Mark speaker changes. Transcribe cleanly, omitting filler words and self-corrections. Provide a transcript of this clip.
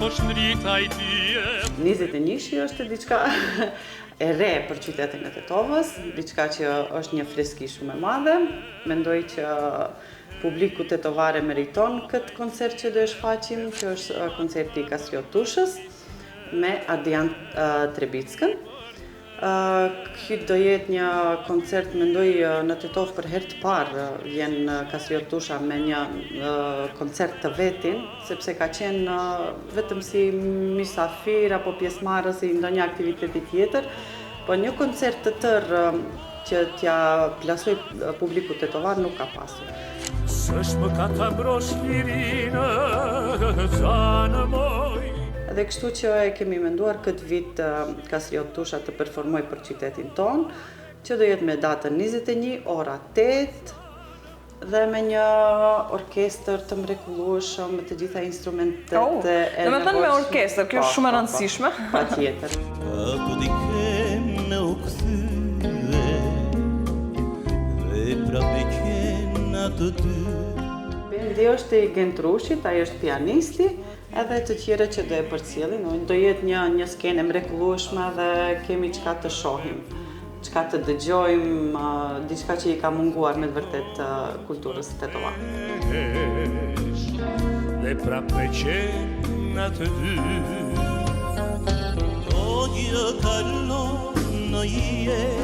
Speaker 1: 21-shi është diçka e re për qytetin e Tetovës, diçka që është një freski shumë e madhe. Mendoj që publiku tetovare meriton këtë koncert që do e shfaqim, që është koncerti i Kastriot Tushës me Adrian Trebickën. Ky do jetë një koncert, mendoj, në Tetovë për herë të parë vjen Kastriot Tusha me një koncert të vetin, sepse ka qenë vetëm si mysafir apo pjesëmarrës i ndonjë aktiviteti tjetër, po një koncert të tërë që t'ja plasoj publiku tetovar nuk ka pasur. S'është më ka ta mbrosh lirinë, zanë moj. Dhe kështu që e kemi menduar këtë vit Kastriot Tusha të performoj për qytetin ton, që do jetë me datën 21, ora 8, dhe me një orkestër të mrekullueshëm, me të gjitha instrumentet e nevojshme.
Speaker 2: Do me thënë me orkestër, kjo është shumë e rëndësishme.
Speaker 1: Patjetër.
Speaker 3: Apo dikem në u kthye, dhe prapë qenë ato dy.
Speaker 1: Bendi është i Gentrushit, ai është pianisti, edhe të tjerë që do e përcjellin. Do jetë një skenë mrekullueshme dhe kemi çka të shohim, çka të dëgjojmë, diçka që i ka munguar me të vërtet kulturës tetovare. Dhe prapë qenë atë dy.
Speaker 3: Oggi kalon në jetë